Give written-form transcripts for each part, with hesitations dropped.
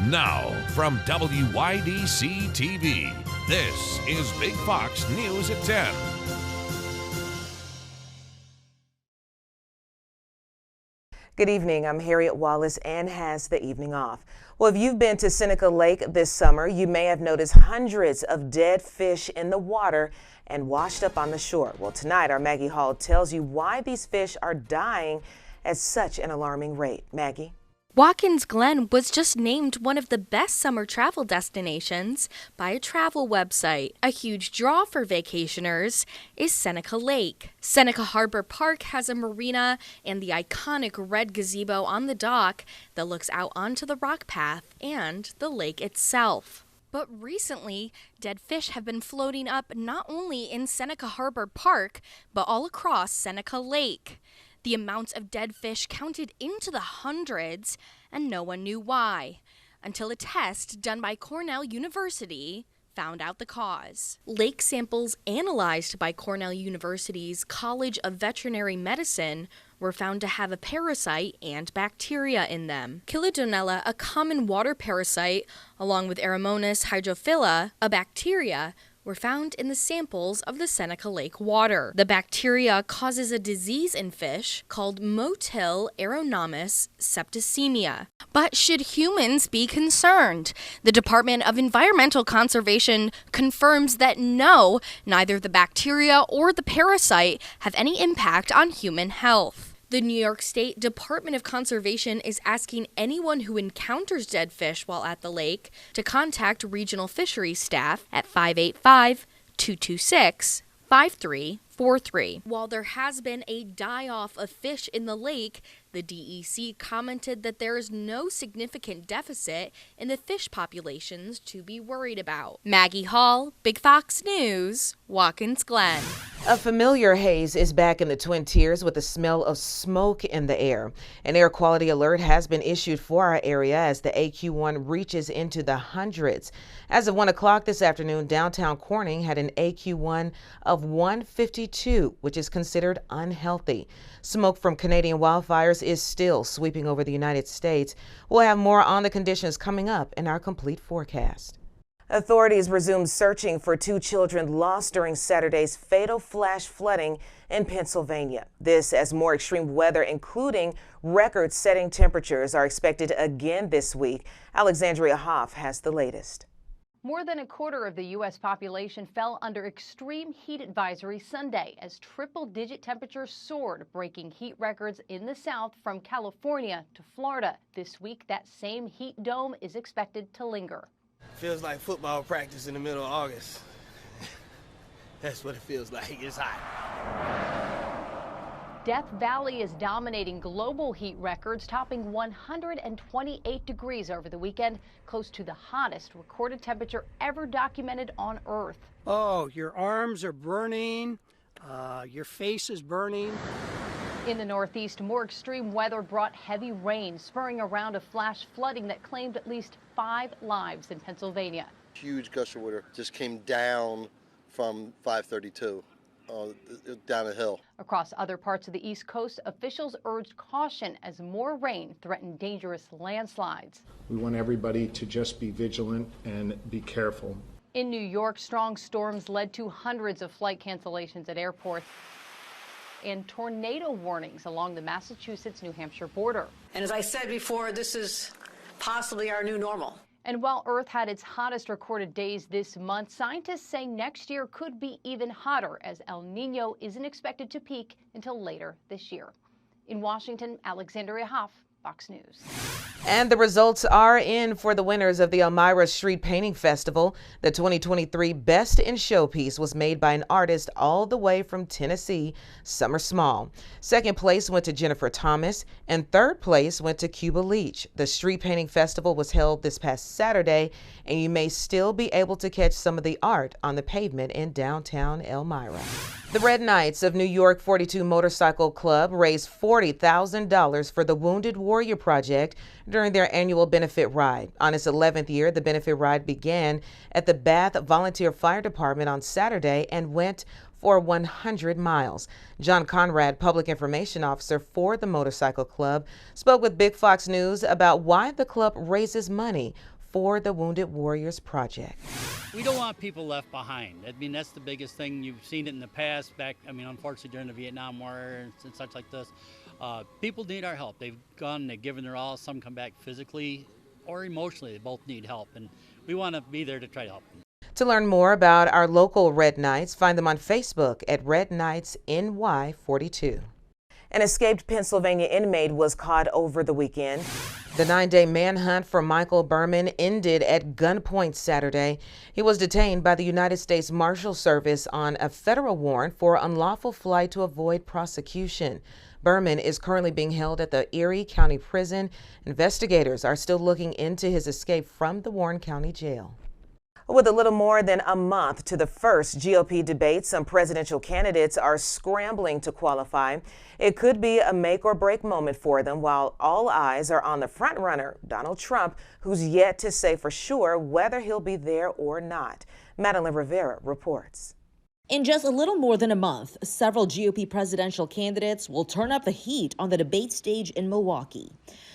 Now, from WYDC TV, this is Big Fox News at 10. Good evening, I'm Harriet Wallace and has the evening off. Well, if you've been to Seneca Lake this summer, you may have noticed hundreds of dead fish in the water and washed up on the shore. Well, tonight our Maggie Hall tells you why these fish are dying at such an alarming rate. Maggie? Watkins Glen was just named one of the best summer travel destinations by a travel website. A huge draw for vacationers is Seneca Lake. Seneca Harbor Park has a marina and the iconic red gazebo on the dock that looks out onto the rock path and the lake itself. But recently, dead fish have been floating up not only in Seneca Harbor Park, but all across Seneca Lake. The amounts of dead fish counted into the hundreds, and no one knew why, until a test done by Cornell University found out the cause. Lake samples analyzed by Cornell University's College of Veterinary Medicine were found to have a parasite and bacteria in them. Chilodonella, a common water parasite, along with Aeromonas hydrophila, a bacteria, were found in the samples of the Seneca Lake water. The bacteria causes a disease in fish called motile aeronomus septicemia. But should humans be concerned? The Department of Environmental Conservation confirms that no, neither the bacteria or the parasite have any impact on human health. The New York State Department of Conservation is asking anyone who encounters dead fish while at the lake to contact regional fisheries staff at 585-226-5343. While there has been a die-off of fish in the lake, the DEC commented that there is no significant deficit in the fish populations to be worried about. Maggie Hall, Big Fox News, Watkins Glen. A familiar haze is back in the Twin Tiers with the smell of smoke in the air. An air quality alert has been issued for our area as the AQ1 reaches into the hundreds. As of 1 o'clock this afternoon, downtown Corning had an AQ1 of 152, which is considered unhealthy. Smoke from Canadian wildfires is still sweeping over the United States. We'll have more on the conditions coming up in our complete forecast. Authorities resumed searching for two children lost during Saturday's fatal flash flooding in Pennsylvania. This as more extreme weather, including record-setting temperatures, are expected again this week. Alexandria Hoff has the latest. More than a quarter of the U.S. population fell under extreme heat advisory Sunday as triple-digit temperatures soared, breaking heat records in the South from California to Florida. This week, that same heat dome is expected to linger. Feels like football practice in the middle of August. That's what it feels like. It's hot. Death Valley is dominating global heat records, topping 128 degrees over the weekend, close to the hottest recorded temperature ever documented on Earth. Oh, your arms are burning, your face is burning. In the Northeast, more extreme weather brought heavy rain, spurring a round of flash flooding that claimed at least 5 lives in Pennsylvania. Huge gust of water just came down from 532. Down a hill. Across other parts of the East Coast, officials urged caution as more rain threatened dangerous landslides. We want everybody to just be vigilant and be careful. In New York, strong storms led to hundreds of flight cancellations at airports and tornado warnings along the Massachusetts-New Hampshire border. And as I said before, this is possibly our new normal. And while Earth had its hottest recorded days this month, scientists say next year could be even hotter as El Nino isn't expected to peak until later this year. In Washington, Alexandria Hoff, Fox News. And the results are in for the winners of the Elmira Street Painting Festival. The 2023 Best in Show piece was made by an artist all the way from Tennessee, Summer Small. Second place went to Jennifer Thomas, and third place went to Cuba Leach. The Street Painting Festival was held this past Saturday, and you may still be able to catch some of the art on the pavement in downtown Elmira. The Red Knights of New York 42 Motorcycle Club raised $40,000 for the Wounded Warrior Project during their annual benefit ride. On its 11th year, the benefit ride began at the Bath Volunteer Fire Department on Saturday and went for 100 miles. John Conrad, Public Information Officer for the Motorcycle Club, spoke with Big Fox News about why the club raises money for the Wounded Warriors Project. We don't want people left behind. I mean, that's the biggest thing. You've seen it in the past, unfortunately during the Vietnam War and such like this. People need our help. They've gone, they've given their all. Some come back physically or emotionally. They both need help, and we want to be there to try to help them. To learn more about our local Red Knights, find them on Facebook at Red Knights NY42. An escaped Pennsylvania inmate was caught over the weekend. The 9-day manhunt for Michael Berman ended at gunpoint Saturday. He was detained by the United States Marshal Service on a federal warrant for unlawful flight to avoid prosecution. Berman is currently being held at the Erie County Prison. Investigators are still looking into his escape from the Warren County Jail. With a little more than a month to the first GOP debate, some presidential candidates are scrambling to qualify. It could be a make or break moment for them, while all eyes are on the frontrunner, Donald Trump, who's yet to say for sure whether he'll be there or not. Madeline Rivera reports. In just a little more than a month, several GOP presidential candidates will turn up the heat on the debate stage in Milwaukee.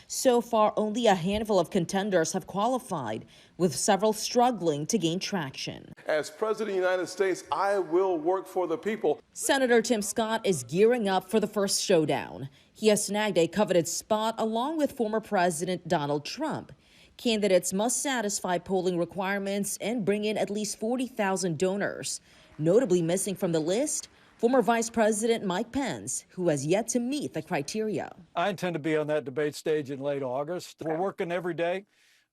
So far, only a handful of contenders have qualified, with several struggling to gain traction. As President of the United States, I will work for the people. Senator Tim Scott is gearing up for the first showdown. He has snagged a coveted spot along with former President Donald Trump. Candidates must satisfy polling requirements and bring in at least 40,000 donors. Notably missing from the list, former Vice President Mike Pence, who has yet to meet the criteria. I intend to be on that debate stage in late August. We're working every day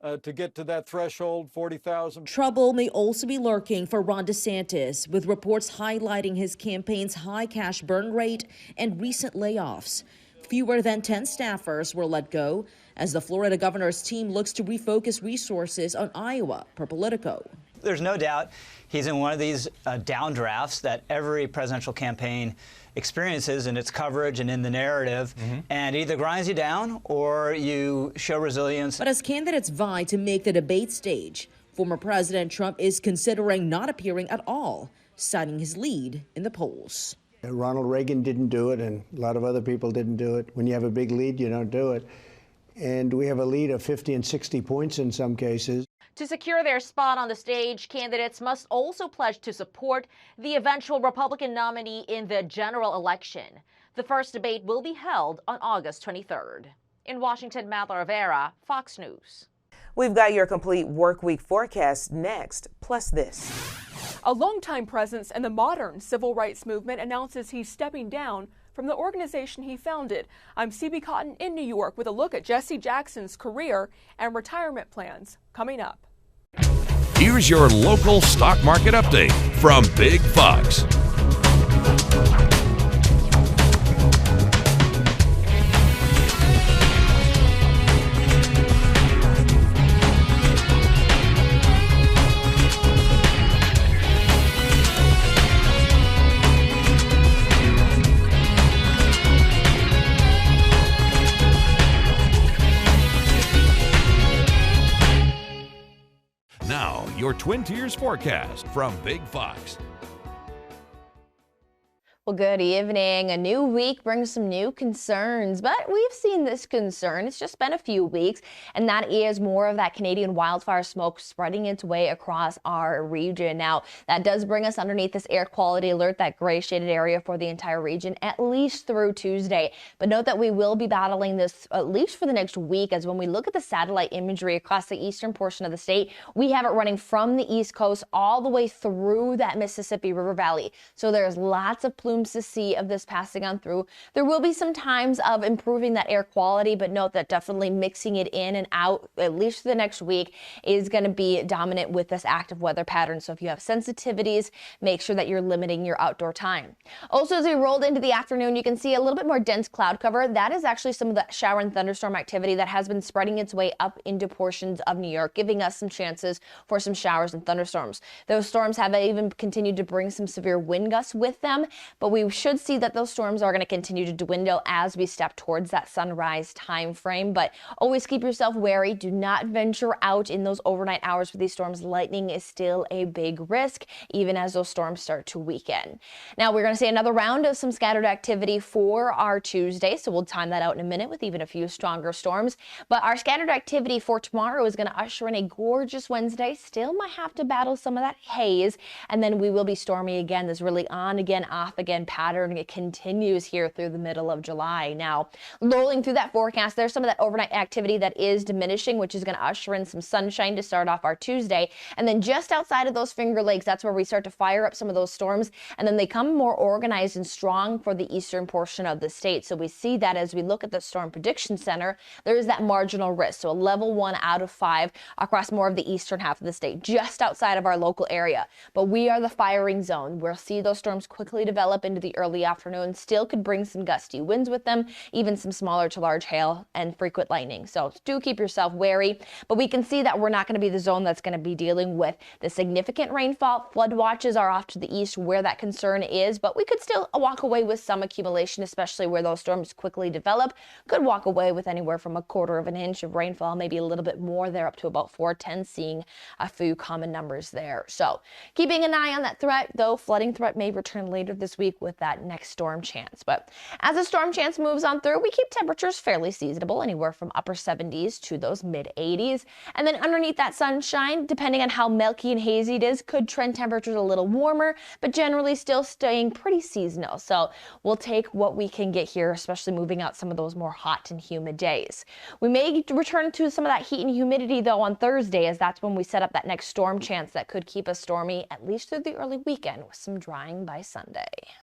to get to that threshold, 40,000. Trouble may also be lurking for Ron DeSantis, with reports highlighting his campaign's high cash burn rate and recent layoffs. Fewer than 10 staffers were let go as the Florida governor's team looks to refocus resources on Iowa, per Politico. There's no doubt he's in one of these downdrafts that every presidential campaign experiences in its coverage and in the narrative, and either grinds you down or you show resilience. But as candidates vie to make the debate stage, former President Trump is considering not appearing at all, citing his lead in the polls. Ronald Reagan didn't do it, and a lot of other people didn't do it. When you have a big lead, you don't do it. And we have a lead of 50 and 60 points in some cases. To secure their spot on the stage, candidates must also pledge to support the eventual Republican nominee in the general election. The first debate will be held on August 23rd. In Washington, Madeline Rivera, Fox News. We've got your complete work week forecast next, plus this. A longtime presence in the modern civil rights movement announces he's stepping down from the organization he founded. I'm CB Cotton in New York with a look at Jesse Jackson's career and retirement plans coming up. Here's your local stock market update from Big Fox. Now, your Twin Tiers forecast from Big Fox. Well, good evening. A new week brings some new concerns, but we've seen this concern. It's just been a few weeks, and that is more of that Canadian wildfire smoke spreading its way across our region. Now, that does bring us underneath this air quality alert, that gray shaded area for the entire region, at least through Tuesday. But note that we will be battling this at least for the next week, as when we look at the satellite imagery across the eastern portion of the state, we have it running from the east coast all the way through that Mississippi River Valley. So there's lots of plumes to see of this passing on through. There will be some times of improving that air quality, but note that definitely mixing it in and out, at least for the next week, is going to be dominant with this active weather pattern. So if you have sensitivities, make sure that you're limiting your outdoor time. Also, as we rolled into the afternoon, you can see a little bit more dense cloud cover. That is actually some of the shower and thunderstorm activity that has been spreading its way up into portions of New York, giving us some chances for some showers and thunderstorms. Those storms have even continued to bring some severe wind gusts with them, but but we should see that those storms are going to continue to dwindle as we step towards that sunrise time frame. But always keep yourself wary. Do not venture out in those overnight hours with these storms. Lightning is still a big risk, even as those storms start to weaken. Now, we're going to see another round of some scattered activity for our Tuesday, so we'll time that out in a minute with even a few stronger storms. But our scattered activity for tomorrow is going to usher in a gorgeous Wednesday. Still might have to battle some of that haze, and then we will be stormy again. This really on again, off again pattern. It continues here through the middle of July. Now, rolling through that forecast, there's some of that overnight activity that is diminishing, which is going to usher in some sunshine to start off our Tuesday. And then just outside of those Finger Lakes, that's where we start to fire up some of those storms, and then they come more organized and strong for the eastern portion of the state. So we see that as we look at the Storm Prediction Center, there is that marginal risk. So a level 1 out of 5 across more of the eastern half of the state, just outside of our local area. But we are the firing zone. We'll see those storms quickly develop into the early afternoon. Still could bring some gusty winds with them, even some smaller to large hail and frequent lightning. So do keep yourself wary. But we can see that we're not going to be the zone that's going to be dealing with the significant rainfall. Flood watches are off to the east where that concern is, but we could still walk away with some accumulation, especially where those storms quickly develop. Could walk away with anywhere from 1/4 of an inch of rainfall, maybe a little bit more there, up to about 410, seeing a few common numbers there. So keeping an eye on that threat, though flooding threat may return later this week with that next storm chance. But as the storm chance moves on through, we keep temperatures fairly seasonable, anywhere from upper 70s to those mid 80s. And then underneath that sunshine, depending on how milky and hazy it is, could trend temperatures a little warmer, but generally still staying pretty seasonal. So we'll take what we can get here, especially moving out some of those more hot and humid days. We may return to some of that heat and humidity, though, on Thursday, as that's when we set up that next storm chance that could keep us stormy at least through the early weekend with some drying by Sunday.